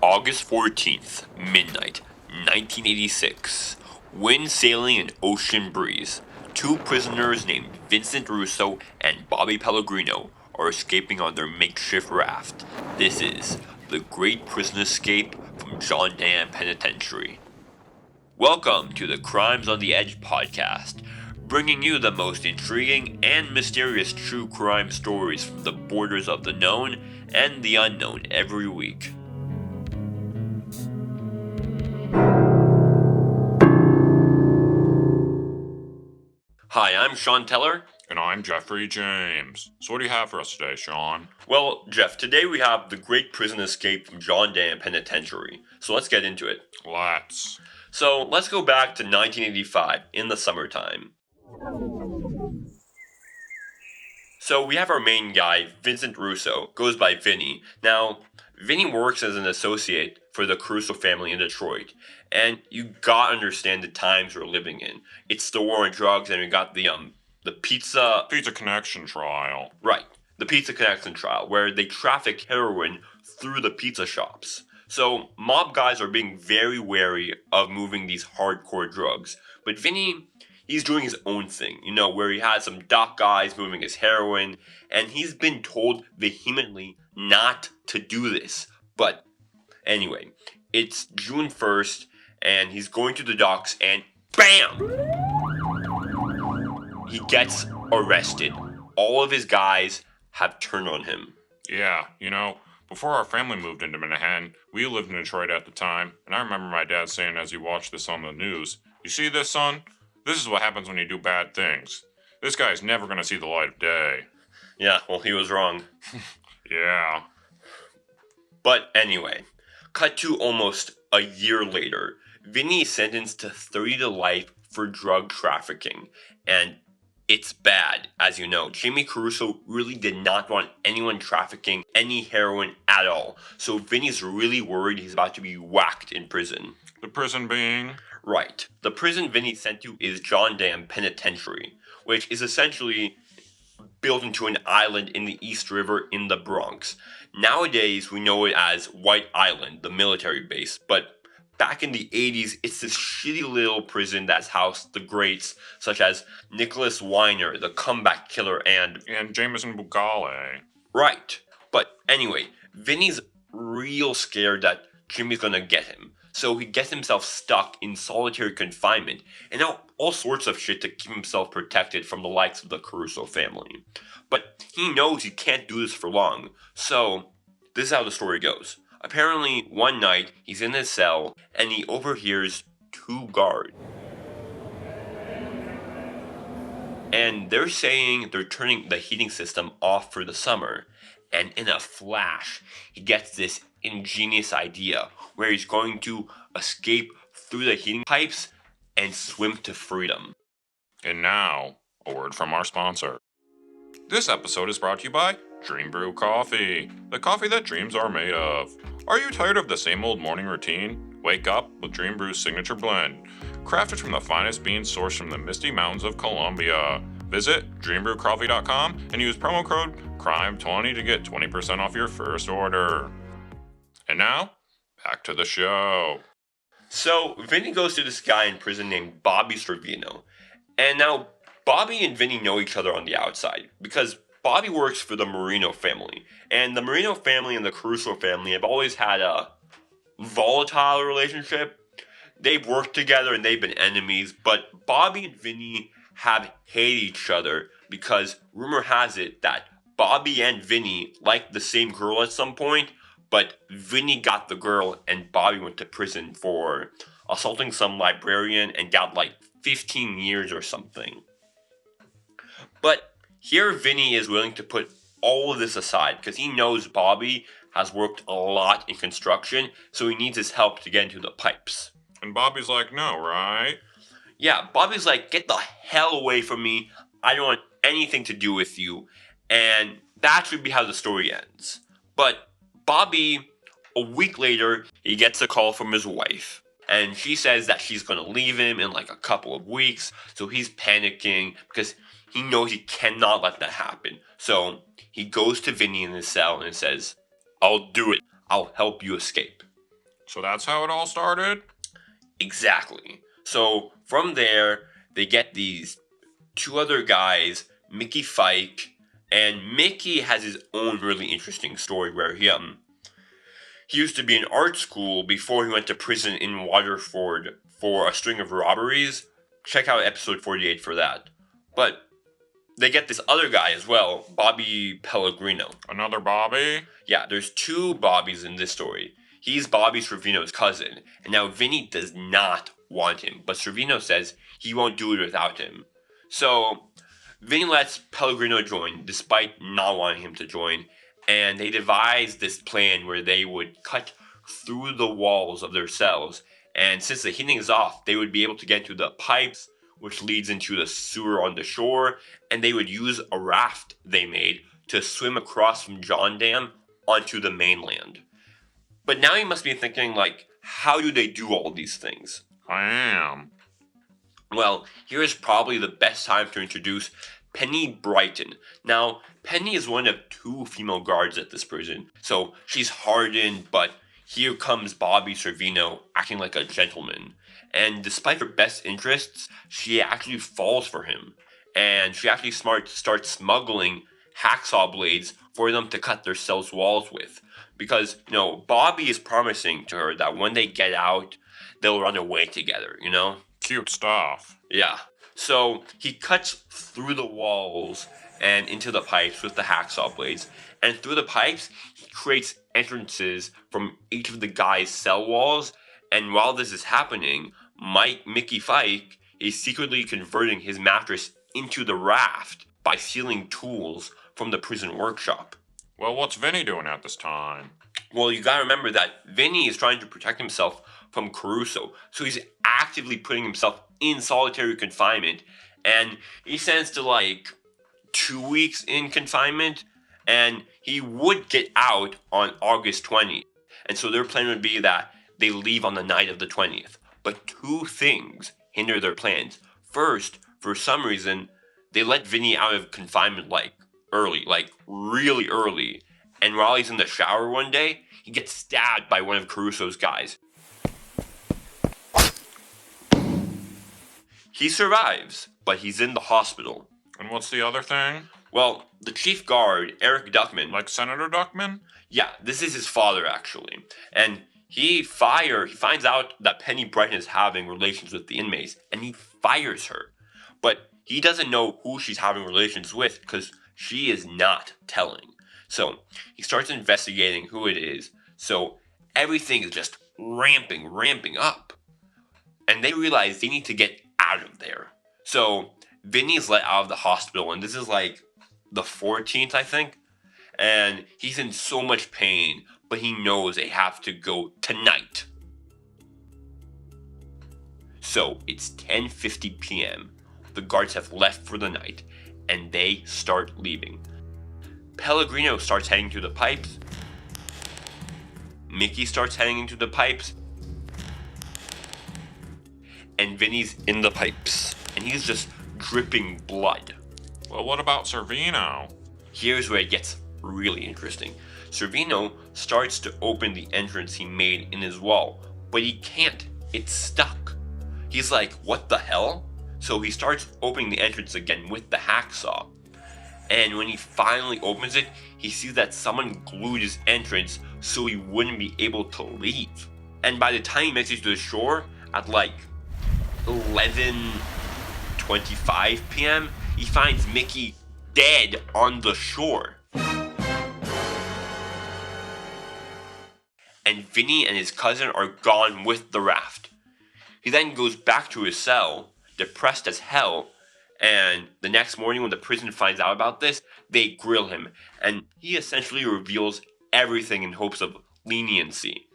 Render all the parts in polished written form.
August 14th, midnight, 1986. Wind sailing and ocean breeze. Two prisoners named Vincent Russo and Bobby Pellegrino are escaping on their makeshift raft. This is the Great Prison Escape from Johndam Penitentiary. Welcome to the Crimes on the Edge podcast, bringing you the most intriguing and mysterious true crime stories from the borders of the known and the unknown every week. Hi, I'm Sean Teller. And I'm Jeffrey James. So what do you have for us today, Sean? Well, Jeff, today we have the Great Prison Escape from Johndam Penitentiary. So let's get into it. Let's. So let's go back to 1985 in the summertime. So we have our main guy, Vincent Russo, goes by Vinny. Now, Vinny works as an associate for the Caruso family in Detroit. And you gotta understand the times we're living in. It's the war on drugs, and we got the Pizza Connection trial. Right, the Pizza Connection trial, where they traffic heroin through the pizza shops. So mob guys are being very wary of moving these hardcore drugs. But Vinny, he's doing his own thing, where he has some doc guys moving his heroin, and he's been told vehemently not to do this. But anyway, it's June 1st, and he's going to the docks, and BAM! He gets arrested. All of his guys have turned on him. Yeah, before our family moved into Manhattan, we lived in Detroit at the time, and I remember my dad saying as he watched this on the news, "You see this, son? This is what happens when you do bad things. This guy's never gonna see the light of day." Yeah, well, he was wrong. Yeah. But anyway, cut to almost a year later, Vinny is sentenced to 30 to life for drug trafficking, and it's bad. As you know, Jimmy Caruso really did not want anyone trafficking any heroin at all, so Vinny's really worried he's about to be whacked in prison. The prison being? Right. The prison Vinny's sent to is Johndam Penitentiary, which is essentially built into an island in the East River in the Bronx. Nowadays, we know it as White Island, the military base, but back in the 80s, it's this shitty little prison that's housed the greats, such as Nicholas Weiner, the comeback killer, and Jameson Bugale. Right. But anyway, Vinny's real scared that Jimmy's gonna get him. So he gets himself stuck in solitary confinement and all sorts of shit to keep himself protected from the likes of the Caruso family. But he knows he can't do this for long. So this is how the story goes. Apparently, one night, he's in his cell, and he overhears two guards. And they're saying they're turning the heating system off for the summer. And in a flash, he gets this ingenious idea where he's going to escape through the heating pipes and swim to freedom. And now, a word from our sponsor. This episode is brought to you by Dream Brew Coffee, the coffee that dreams are made of. Are you tired of the same old morning routine? Wake up with Dream Brew's signature blend, crafted from the finest beans sourced from the misty mountains of Colombia. Visit dreambrewcoffee.com and use promo code CRIME20 to get 20% off your first order. And now, back to the show. So, Vinny goes to this guy in prison named Bobby Servino. And now, Bobby and Vinny know each other on the outside, because Bobby works for the Marino family, and the Marino family and the Caruso family have always had a volatile relationship. They've worked together and they've been enemies, but Bobby and Vinny have hated each other because rumor has it that Bobby and Vinny liked the same girl at some point, but Vinny got the girl and Bobby went to prison for assaulting some librarian and got like 15 years or something. But here, Vinny is willing to put all of this aside because he knows Bobby has worked a lot in construction, so he needs his help to get into the pipes. And Bobby's like, no, right? Yeah, Bobby's like, get the hell away from me. I don't want anything to do with you. And that should be how the story ends. But Bobby, a week later, he gets a call from his wife. And she says that she's going to leave him in like a couple of weeks. So he's panicking because he knows he cannot let that happen. So he goes to Vinny in his cell and says, I'll do it. I'll help you escape. So that's how it all started? Exactly. So from there, they get these two other guys, Mickey Fike, and Mickey has his own really interesting story where he used to be in art school before he went to prison in Waterford for a string of robberies. Check out episode 48 for that. But they get this other guy as well, Bobby Pellegrino. Another Bobby? Yeah, there's two Bobbies in this story. He's Bobby Servino's cousin, and now Vinny does not want him, but Servino says he won't do it without him. So Vinny lets Pellegrino join, despite not wanting him to join, and they devise this plan where they would cut through the walls of their cells, and since the heating is off, they would be able to get into the pipes, which leads into the sewer on the shore, and they would use a raft they made to swim across from Johndam onto the mainland. But now you must be thinking, like, how do they do all these things? I am. Well, here is probably the best time to introduce Penny Brighton. Now, Penny is one of two female guards at this prison, so she's hardened, but here comes Bobby Servino acting like a gentleman. And despite her best interests, she actually falls for him. And she actually starts smuggling hacksaw blades for them to cut their cell's walls with. Because, Bobby is promising to her that when they get out, they'll run away together, Cute stuff. Yeah. So he cuts through the walls and into the pipes with the hacksaw blades. And through the pipes, he creates entrances from each of the guys' cell walls. And while this is happening, Mickey Fike is secretly converting his mattress into the raft by stealing tools from the prison workshop. Well, what's Vinny doing at this time? Well, you gotta remember that Vinny is trying to protect himself from Caruso, so he's actively putting himself in solitary confinement, and he stands to 2 weeks in confinement, and he would get out on August 20th. And so their plan would be that they leave on the night of the 20th. But two things hinder their plans. First, for some reason, they let Vinny out of confinement early, really early. And while he's in the shower one day, he gets stabbed by one of Caruso's guys. He survives, but he's in the hospital. And what's the other thing? Well, the chief guard, Eric Duckman. Like Senator Duckman? Yeah, this is his father, actually. And he finds out that Penny Brighton is having relations with the inmates, and he fires her. But he doesn't know who she's having relations with, because she is not telling. So he starts investigating who it is. So everything is just ramping up. And they realize they need to get out of there. So Vinny's let out of the hospital, and this is the 14th, I think. And he's in so much pain, but he knows they have to go tonight. So it's 10:50 p.m. The guards have left for the night, and they start leaving. Pellegrino starts heading to the pipes. Mickey starts heading into the pipes. And Vinny's in the pipes, and he's just dripping blood. Well, what about Servino? Here's where it gets really interesting. Servino starts to open the entrance he made in his wall, but he can't. It's stuck. He's like, what the hell? So he starts opening the entrance again with the hacksaw. And when he finally opens it, he sees that someone glued his entrance so he wouldn't be able to leave. And by the time he makes it to the shore, at 11:25 p.m., he finds Mickey dead on the shore. And Vinny and his cousin are gone with the raft. He then goes back to his cell, depressed as hell, and the next morning when the prison finds out about this, they grill him, and he essentially reveals everything in hopes of leniency.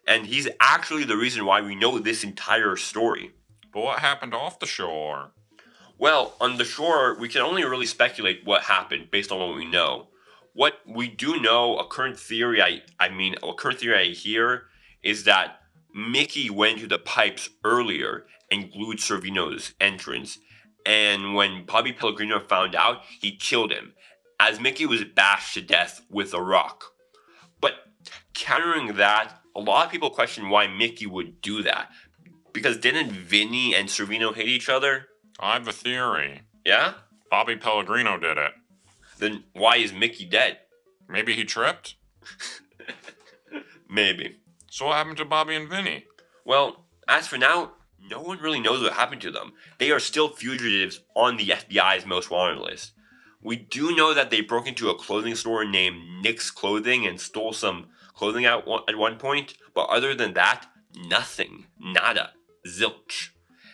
And he's actually the reason why we know this entire story. But what happened off the shore? Well, on the shore, we can only really speculate what happened based on what we know. What we do know, a current theory I hear is that Mickey went to the pipes earlier and glued Servino's entrance. And when Bobby Pellegrino found out, he killed him, as Mickey was bashed to death with a rock. But countering that a lot of people question why Mickey would do that. Because didn't Vinny and Servino hate each other? I have a theory. Yeah? Bobby Pellegrino did it. Then why is Mickey dead? Maybe he tripped? Maybe. So what happened to Bobby and Vinny? Well, as for now, no one really knows what happened to them. They are still fugitives on the FBI's most wanted list. We do know that they broke into a clothing store named Nick's Clothing and stole some clothing at one point, but other than that, nothing. Nada. Zilch.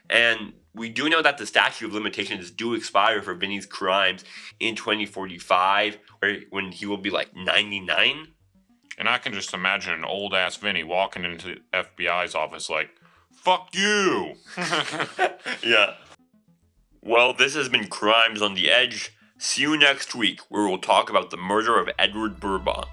And we do know that the statute of limitations do expire for Vinny's crimes in 2045, when he will be like 99. And I can just imagine an old-ass Vinny walking into the FBI's office like, fuck you! Yeah. Well, this has been Crimes on the Edge. See you next week, where we'll talk about the murder of Edward Burbach.